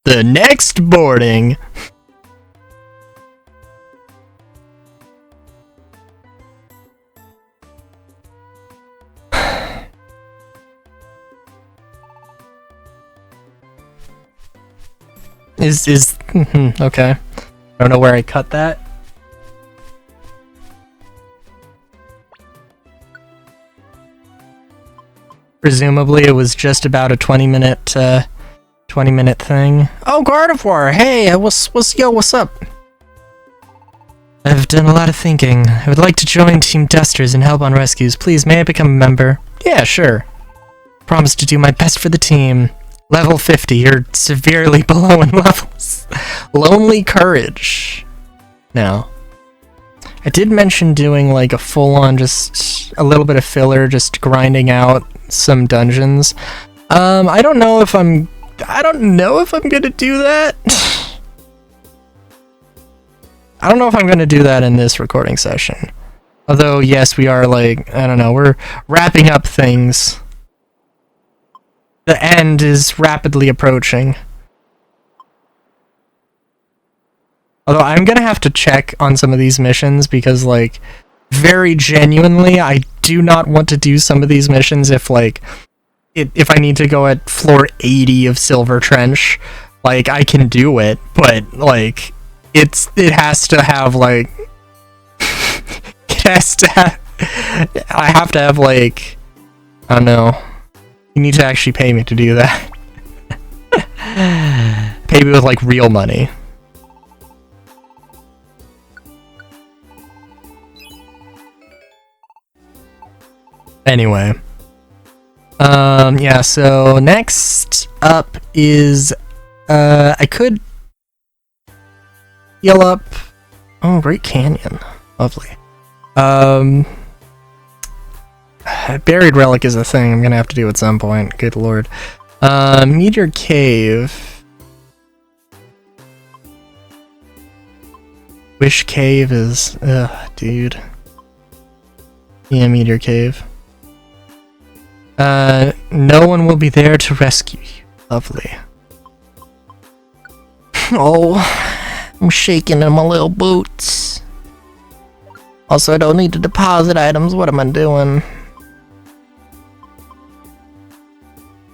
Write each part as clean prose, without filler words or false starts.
The next boarding. Okay. I don't know where I cut that. Presumably it was just about a 20-minute thing. Oh, Gardevoir! Hey, what's up? I've done a lot of thinking. I would like to join Team Dusters and help on rescues. Please, may I become a member? Yeah, sure. Promise to do my best for the team. Level 50, you're severely below in levels. Lonely Courage. Now, I did mention doing like a full-on, just a little bit of filler, just grinding out some dungeons. I don't know if I'm gonna do that. I don't know if I'm gonna do that in this recording session. Although, yes, we are like, I don't know, we're wrapping up things. The end is rapidly approaching. Although I'm gonna have to check on some of these missions because, like, very genuinely, I do not want to do some of these missions if, like, if I need to go at floor 80 of Silver Trench. Like, I can do it, but, like, it has to have, like, I have to have, like, I don't know. You need to actually pay me to do that. Pay me with, like, real money. Anyway. Yeah, so next up is, I could heal up. Oh, Great Canyon. Lovely. Buried Relic is a thing I'm gonna have to do at some point. Good lord. Meteor Cave. Wish Cave is... Ugh, dude. Yeah, Meteor Cave. No one will be there to rescue you. Lovely. Oh, I'm shaking in my little boots. Also, I don't need to deposit items. What am I doing?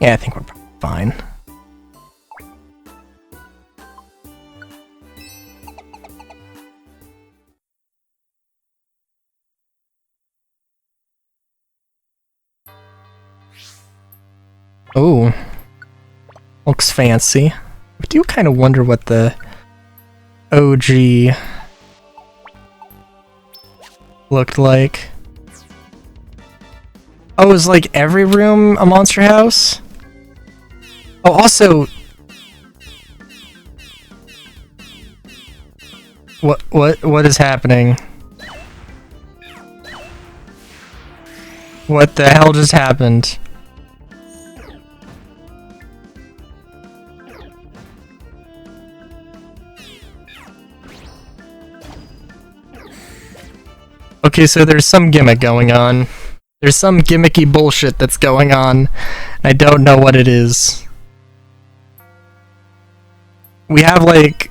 Yeah, I think we're fine. Oh, looks fancy. I do kind of wonder what the OG looked like. Oh, is like every room a monster house? Oh, also, what is happening? What the hell just happened? Okay, so there's some gimmick going on. There's some gimmicky bullshit that's going on. I don't know what it is. We have, like,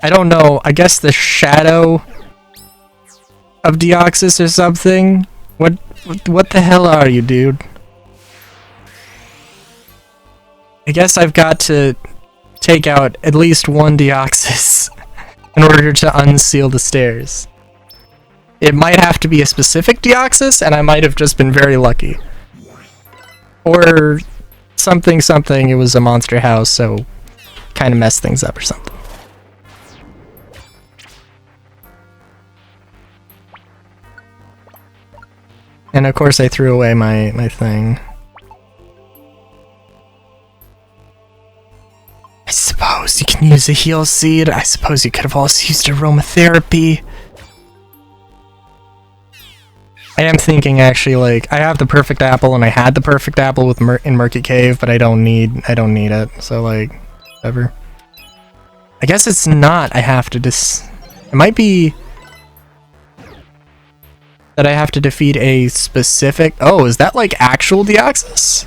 I don't know, I guess the shadow of Deoxys or something? What the hell are you, dude? I guess I've got to take out at least one Deoxys in order to unseal the stairs. It might have to be a specific Deoxys, and I might have just been very lucky. Or something, it was a monster house, so kind of messed things up or something. And of course I threw away my thing. I suppose you can use a heal seed. I suppose you could have also used aromatherapy. I am thinking actually, like, I have the perfect apple and I had the perfect apple with in Murky Cave, but I don't need it. So, like, whatever. I guess it's not I have to it might be that I have to defeat a specific... Oh, is that like actual Deoxys?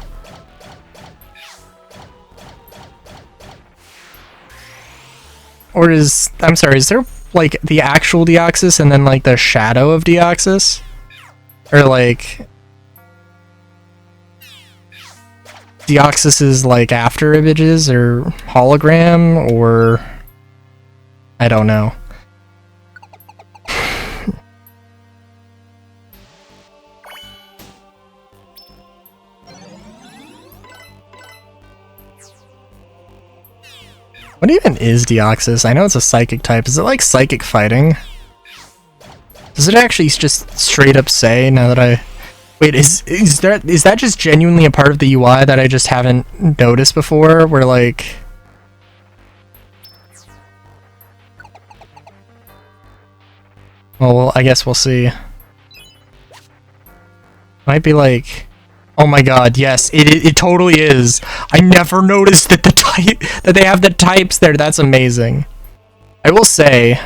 or is, I'm sorry, is there like the actual Deoxys and then like the shadow of Deoxys? Or like Deoxys is like after images or hologram, or I don't know. What even is Deoxys? I know it's a psychic type. Is it like psychic fighting? Does it actually just straight up say, now that I... Wait, is that just genuinely a part of the UI that I just haven't noticed before? Where like... Well, I guess we'll see. Might be like... Oh my god, yes, it totally is. I never noticed that the type that they have the types there. That's amazing. I will say,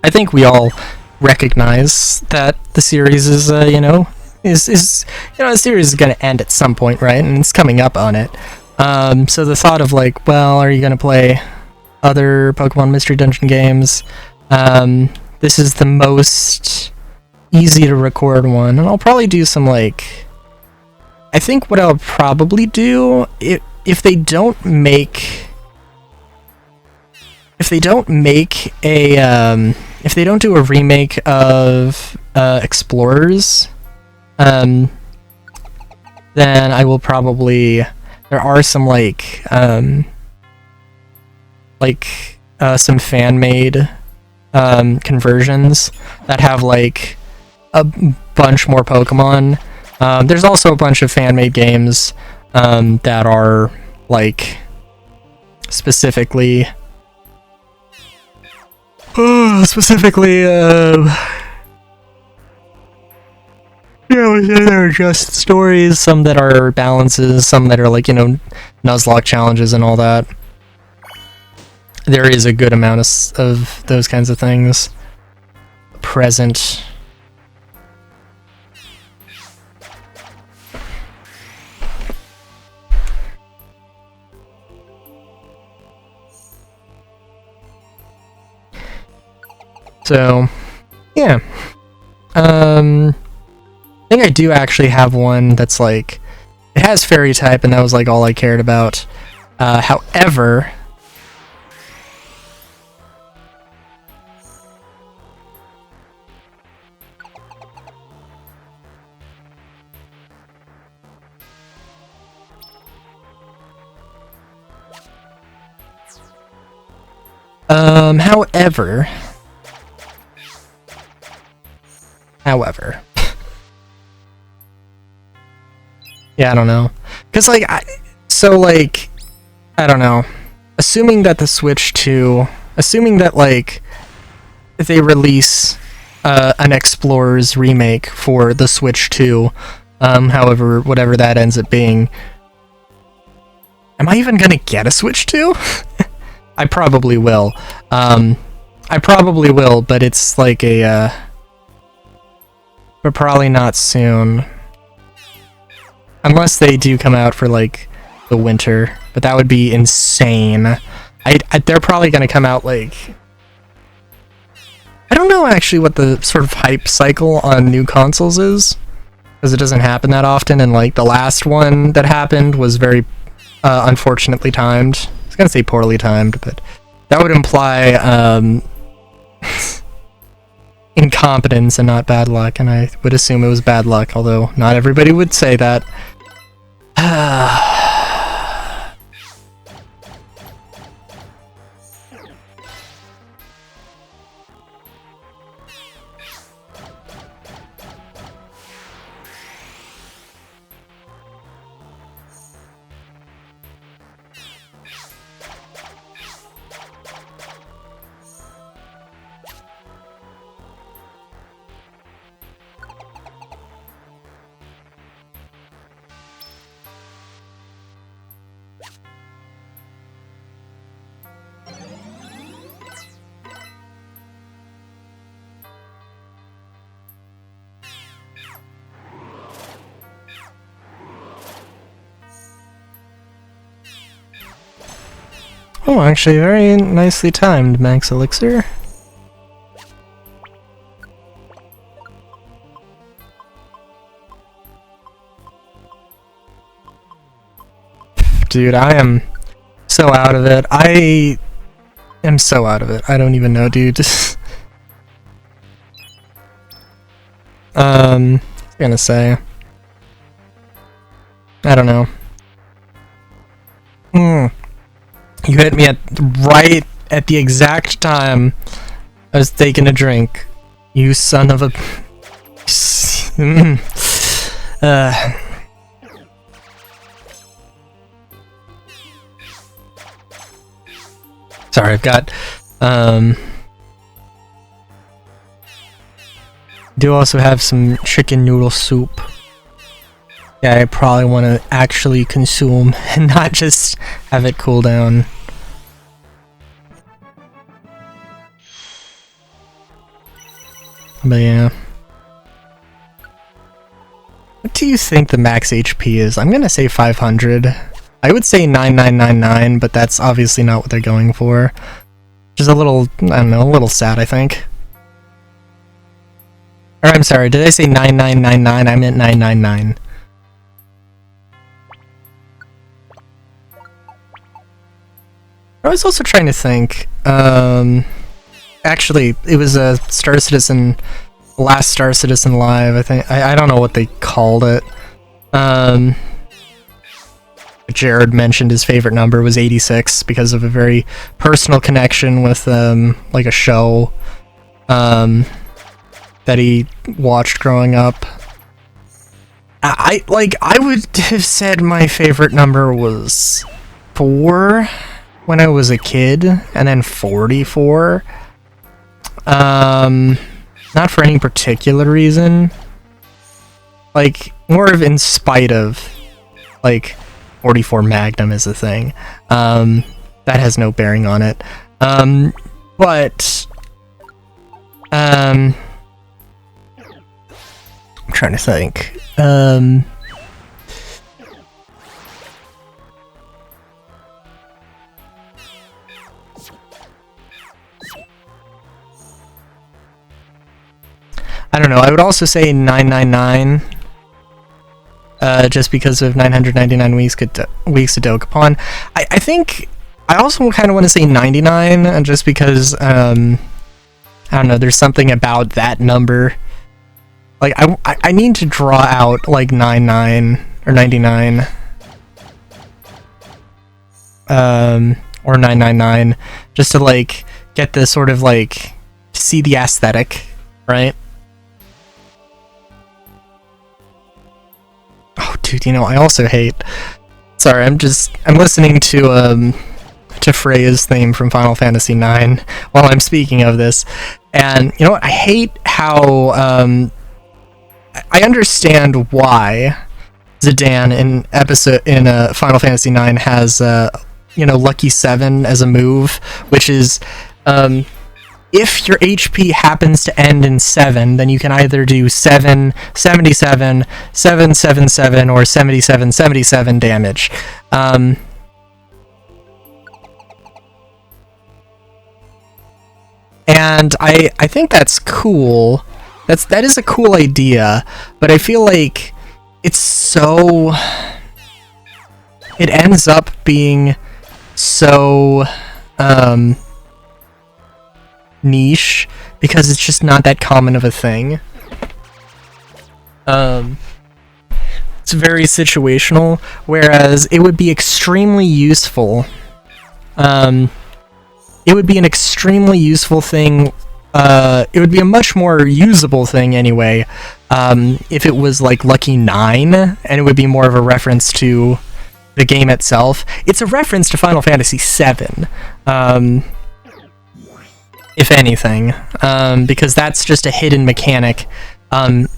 I think we all recognize that the series is, you know, the series is gonna end at some point, right? And it's coming up on it. So the thought of like, well, are you gonna play other Pokemon Mystery Dungeon games? This is the most easy to record one, and I'll probably do some like... I think what I'll probably do, if they don't make a if they don't do a remake of Explorers, then I will probably... There are some some fan-made conversions that have like a bunch more Pokemon. There's also a bunch of fan-made games that are like specifically they're just stories, some that are balances, some that are like, you know, Nuzlocke challenges and all that. There is a good amount of those kinds of things present. So, yeah. I think I do actually have one that's like... It has fairy type, and that was like all I cared about. However... However. Yeah, I don't know. Because, like, I don't know. Assuming that like, if they release an Explorers remake for the Switch 2, however, whatever that ends up being, am I even gonna get a Switch 2? I probably will. But it's like but probably not soon. Unless they do come out for, like, the winter. But that would be insane. They're probably gonna come out, like... I don't know, actually, what the sort of hype cycle on new consoles is. Because it doesn't happen that often, and, like, the last one that happened was very unfortunately timed. I was gonna say poorly timed, but that would imply incompetence and not bad luck, and I would assume it was bad luck, although not everybody would say that. Oh, actually, very nicely timed, Max Elixir. Dude, I am so out of it. I am so out of it. I don't even know, dude. I was gonna say. I don't know. You hit me right at the exact time I was taking a drink. You son of a... Sorry, I've got... do also have some chicken noodle soup. Yeah, I probably want to actually consume and not just have it cool down. But yeah. What do you think the max HP is? I'm gonna say 500. I would say 9999, but that's obviously not what they're going for. Which is a little, I don't know, a little sad, I think. Or I'm sorry, did I say 9999? I meant 999. I was also trying to think, actually, it was a Star Citizen, last Star Citizen Live, I think. I don't know what they called it. Jared mentioned his favorite number was 86 because of a very personal connection with, like a show, that he watched growing up. I would have said my favorite number was 4 when I was a kid, and then 44. Not for any particular reason. Like, more of in spite of, like, 44 Magnum is a thing. That has no bearing on it. But, I'm trying to think. I don't know, I would also say 999, just because of 999 weeks to Dokapon. I think, I also kind of want to say 99, just because, I don't know, there's something about that number. Like, I need to draw out, like, 99, or 99, or 999, just to, like, get the sort of, like, see the aesthetic, right? Oh, dude, you know, I also hate... Sorry, I'm listening to Freya's theme from Final Fantasy IX while I'm speaking of this, and, you know what, I hate how, I understand why Zidane in Final Fantasy IX has, you know, Lucky 7 as a move, which is, if your HP happens to end in 7, then you can either do 777, 777, or 7777 damage. And I think that's cool. That is a cool idea, but I feel like it's so... It ends up being so... niche, because it's just not that common of a thing. It's very situational, whereas it would be extremely useful. It would be an extremely useful thing. It would be a much more usable thing anyway, if it was like Lucky 9, and it would be more of a reference to the game itself. It's a reference to Final Fantasy VII. If anything, because that's just a hidden mechanic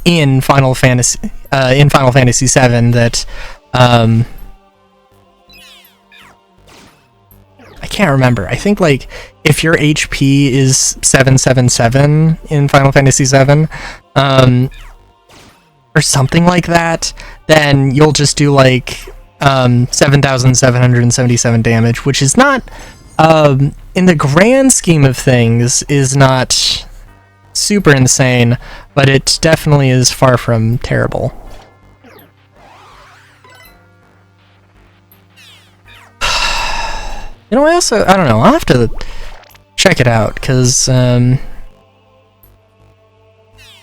in Final Fantasy VII that I can't remember. I think like if your HP is 777 in Final Fantasy VII, or something like that, then you'll just do like 7,777 damage, which is not in the grand scheme of things, is not super insane, but it definitely is far from terrible. You know, I don't know, I'll have to check it out, because, when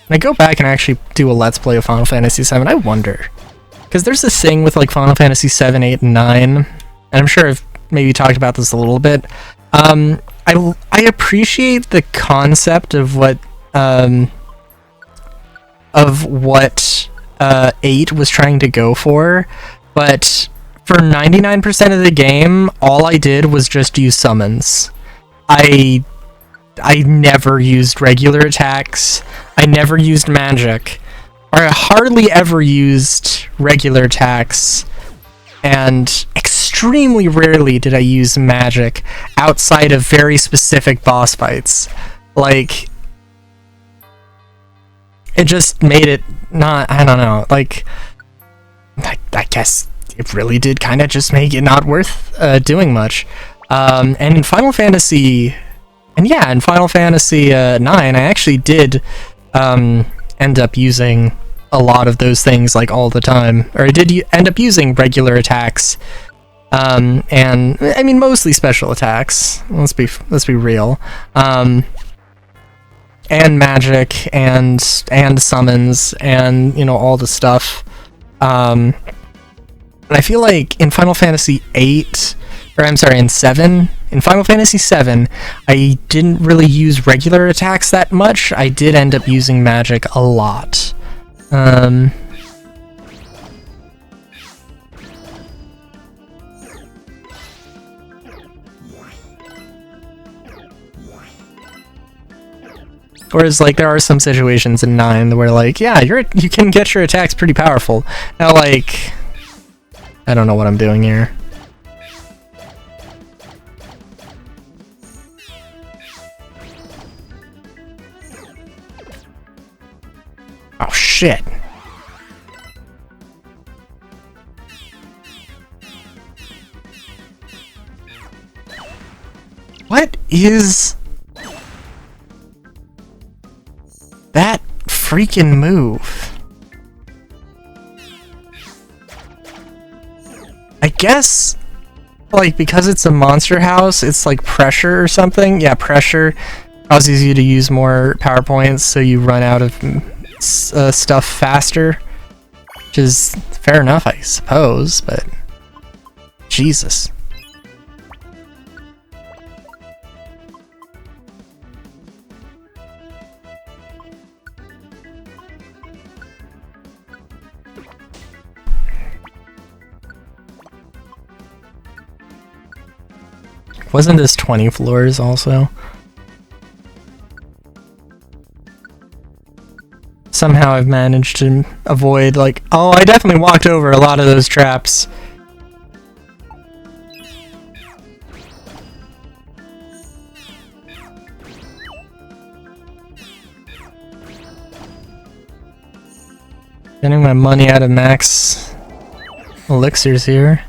I go back and actually do a Let's Play of Final Fantasy VII, I wonder. Because there's this thing with, like, Final Fantasy VII, 8, and 9, and I'm sure I've maybe talked about this a little bit. I appreciate the concept of what 8 was trying to go for, but for 99% of the game, all I did was just use summons. I never used regular attacks, I never used magic, or I hardly ever used regular attacks, and extremely rarely did I use magic outside of very specific boss fights. Like, it just made it not, I don't know, like, I guess it really did kind of just make it not worth doing much. And in Final Fantasy, in Final Fantasy 9, I actually did end up using a lot of those things, like, all the time. Or I did end up using regular attacks, and I mean mostly special attacks. Let's be real. And magic and summons and, you know, all the stuff. And I feel like in Final Fantasy 8, or I'm sorry, in 7, in Final Fantasy 7, I didn't really use regular attacks that much. I did end up using magic a lot. Whereas, like, there are some situations in 9 where, like, yeah, you can get your attacks pretty powerful. Now, like, I don't know what I'm doing here. Oh, shit. What is that freaking move? I guess, like, because it's a monster house, it's like pressure or something. Yeah, pressure causes you to use more power points, so you run out of stuff faster, which is fair enough, I suppose, but Jesus. Wasn't this 20 floors also? Somehow I've managed to avoid, like, oh, I definitely walked over a lot of those traps. Getting my money out of max elixirs here.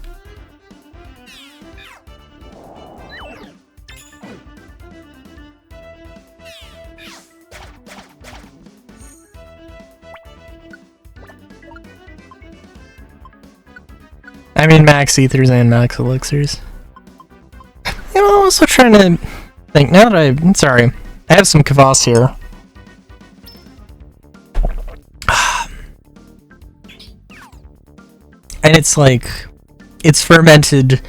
I mean max ethers and max elixirs. You know, I'm also trying to think, now that I'm sorry, I have some kvass here. And it's like, it's fermented, you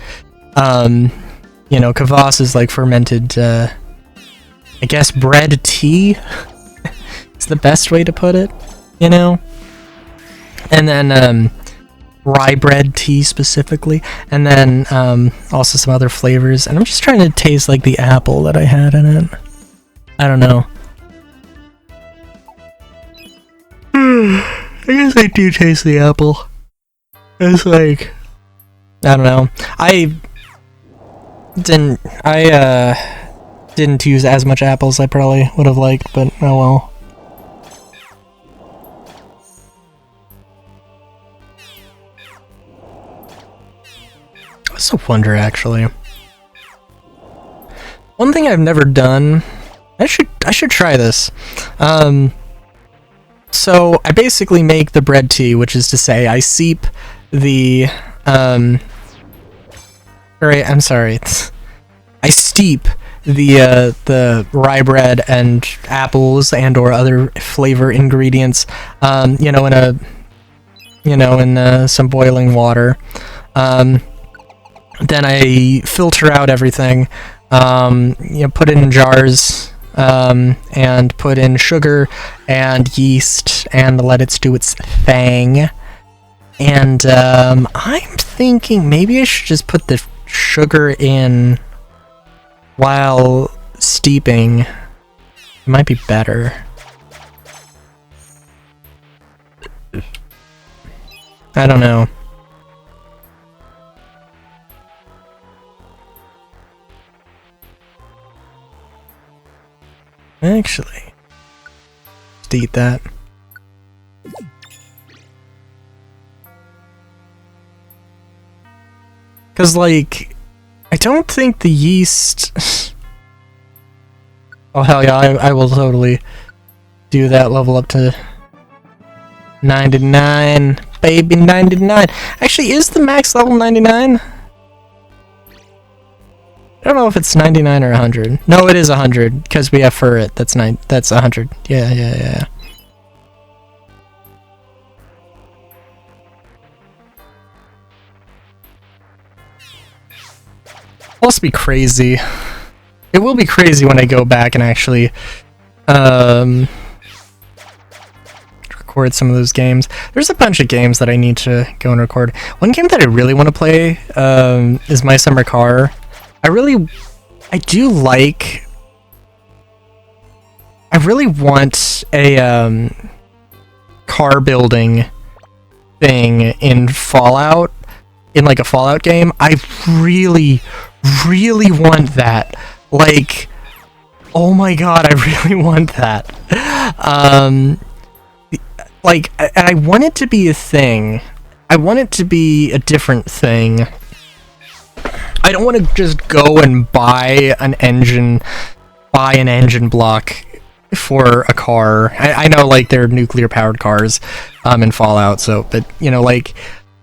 know, kvass is like fermented, I guess bread tea is the best way to put it, you know? And then, rye bread tea specifically, and then also some other flavors, and I'm just trying to taste like the apple that I had in it. I don't know. I guess I do taste the apple. It's like, I don't know. I didn't use as much apple as I probably would have liked, but oh well. I also wonder, actually. One thing I've never done, I should try this. So I basically make the bread tea, which is to say I steep the, I steep the rye bread and apples and or other flavor ingredients, in some boiling water. Then I filter out everything, put it in jars, and put in sugar and yeast and let it do its thing. And I'm thinking maybe I should just put the sugar in while steeping. It might be better. I don't know. Actually, just eat that. Because, like, I don't think the yeast... Oh, hell yeah, I will totally do that, level up to 99. Baby, 99. Actually, is the max level 99? I don't know if it's 99 or 100. No, it is 100, because we have Furret. That's 100. Yeah. It'll also be crazy. It will be crazy when I go back and actually record some of those games. There's a bunch of games that I need to go and record. One game that I really want to play is My Summer Car. I really want a car building thing in Fallout, in like a Fallout game. I really want that. Like, oh my god, I really want that. Like, and I want it to be a thing. I want it to be a different thing. I don't want to just go and buy an engine block for a car. I know, like, they're nuclear-powered cars in Fallout, so, but, like,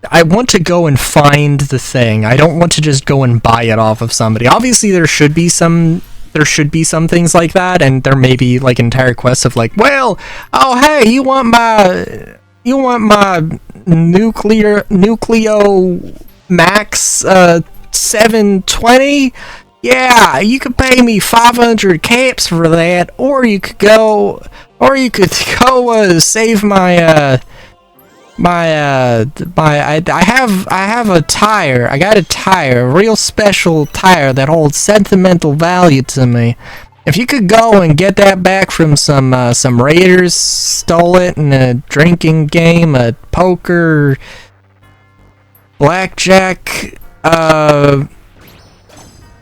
I want to go and find the thing. I don't want to just go and buy it off of somebody. Obviously, there should be some things like that, and there may be, like, entire quests of, like, well, oh, hey, you want my Nucleo Max, 720? Yeah, you could pay me 500 caps for that, or you could go save my I have a tire. I got a tire, a real special tire that holds sentimental value to me. If you could go and get that back from some raiders, stole it in a drinking game, a poker, blackjack,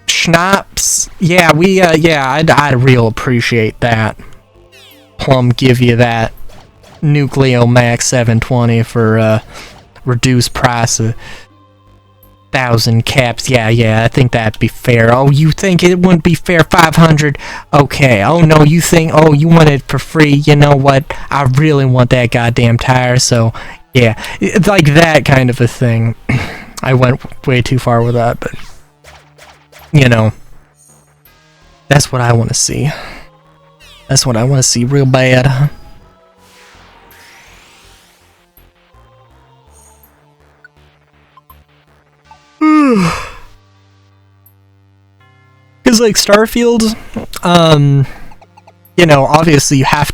schnapps. Yeah, I'd real appreciate that. Plum give you that Nucleo Max 720 for reduced price of 1,000 caps. Yeah, I think that'd be fair. Oh, you think it wouldn't be fair? 500? Okay. Oh no, you think? Oh, you want it for free? You know what? I really want that goddamn tire. So yeah, it's like that kind of a thing. I went way too far with that, but that's what I want to see. That's what I want to see real bad. Because like Starfield, obviously you have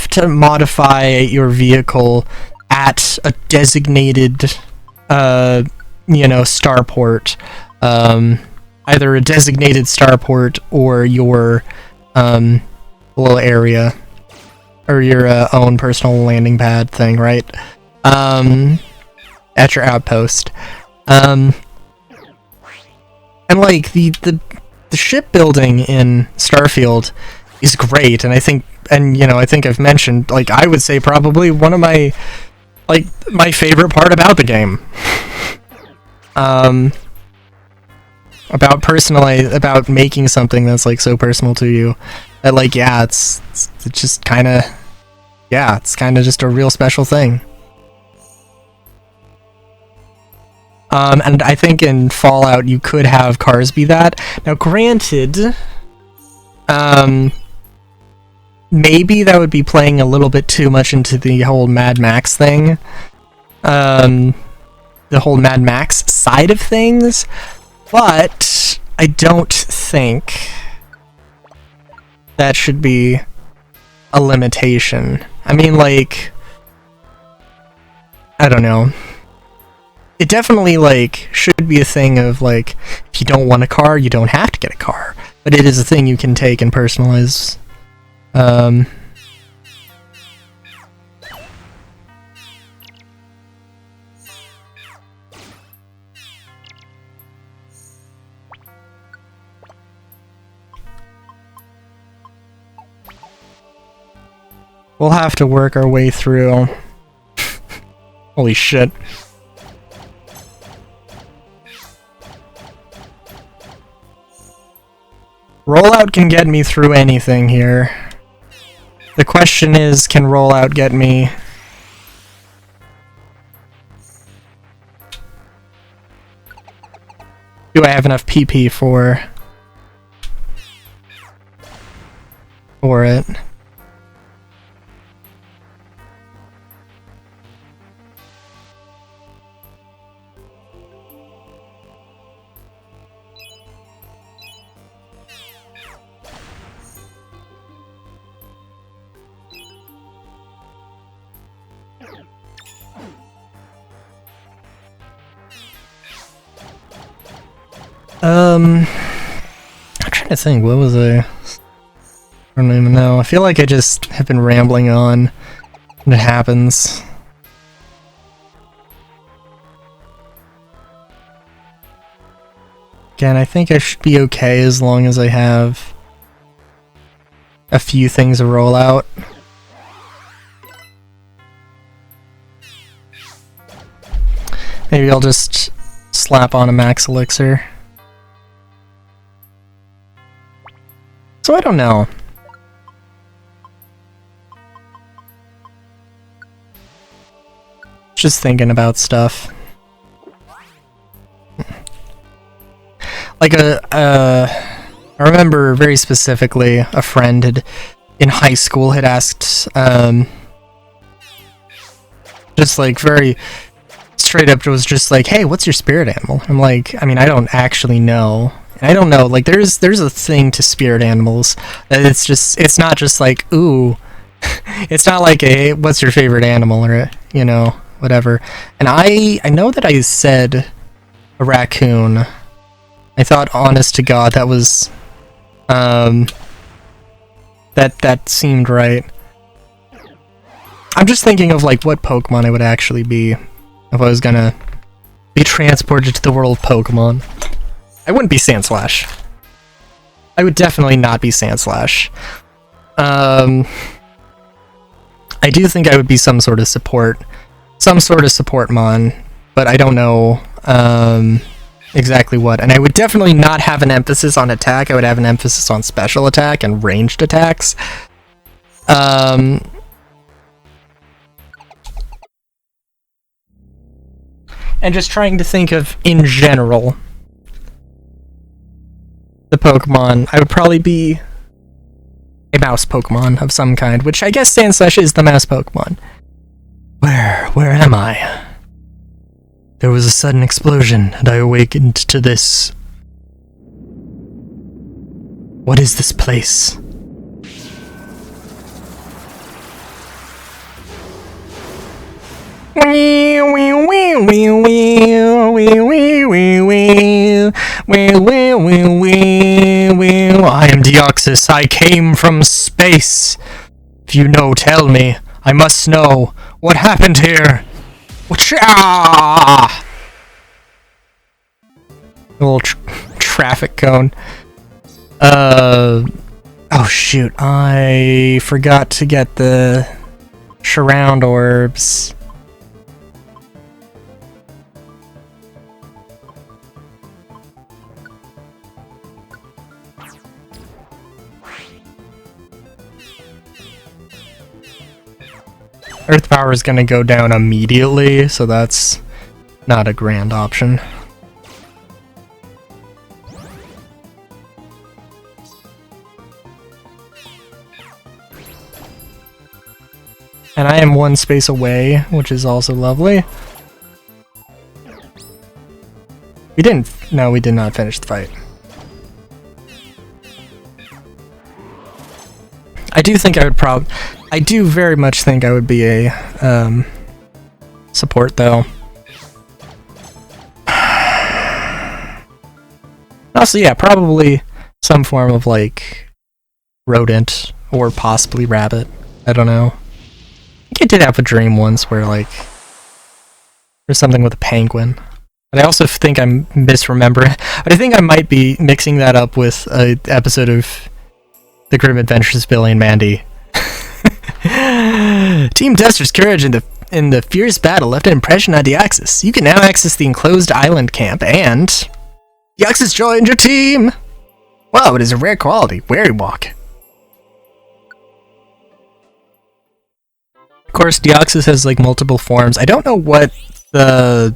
to modify your vehicle at a designated starport, either a designated starport or your little area or your own personal landing pad thing, right? At your outpost. And like the shipbuilding in Starfield is great, and I think I've mentioned, like, I would say probably one of my favorite part about the game. about making something that's like so personal to you that like it's just kind of it's kind of just a real special thing. And I think in Fallout you could have cars be that. Now granted, maybe that would be playing a little bit too much into the whole Mad Max thing. The whole Mad Max side of things, but I don't think that should be a limitation. I mean, like, I don't know. It definitely, like, should be a thing of, like, if you don't want a car, you don't have to get a car. But it is a thing you can take and personalize. We'll have to work our way through. Holy shit. Rollout can get me through anything here. The question is, can Rollout get me... Do I have enough PP for it? I'm trying to think, what was I don't even know. I feel like I just have been rambling on, and it happens. Again, I think I should be okay as long as I have a few things to roll out. Maybe I'll just slap on a max elixir. So I don't know. Just thinking about stuff. Like I remember very specifically a friend in high school had asked, just like very straight up, was just like, hey, what's your spirit animal? I'm like, I mean, I don't actually know. I don't know, like, there's a thing to spirit animals. It's not just like, ooh. It's not like a, what's your favorite animal, or, you know, whatever. And I know that I said a raccoon. I thought, honest to God, that was, that seemed right. I'm just thinking of, like, what Pokemon I would actually be if I was gonna be transported to the world of Pokemon. I wouldn't be Sandslash. I would definitely not be Sandslash. I do think I would be some sort of support mon, but I don't know exactly what. And I would definitely not have an emphasis on attack. I would have an emphasis on special attack and ranged attacks. And just trying to think of, in general, the Pokemon. I would probably be a mouse Pokemon of some kind, which I guess Sandslash is the mouse Pokemon. Where am I? There was a sudden explosion, and I awakened to this. What is this place? I am Deoxys. I came from space. If you know, tell me. I must know. What happened here? A little traffic cone. Oh shoot. I forgot to get the surround orbs. Earth power is gonna go down immediately, so that's not a grand option. And I am one space away, which is also lovely. No, we did not finish the fight. I do think I do very much think I would be a, support, though. Also, yeah, probably some form of, like, rodent, or possibly rabbit. I don't know. I think I did have a dream once where, like, there's something with a penguin. But I also think I'm misremembering. But I think I might be mixing that up with an episode of The Grim Adventures of Billy and Mandy. Team Tester's courage in the fierce battle left an impression on Deoxys. You can now access the enclosed island camp, and Deoxys joined your team! Wow, it is a rare quality. Wary walk. Of course, Deoxys has, like, multiple forms. I don't know what the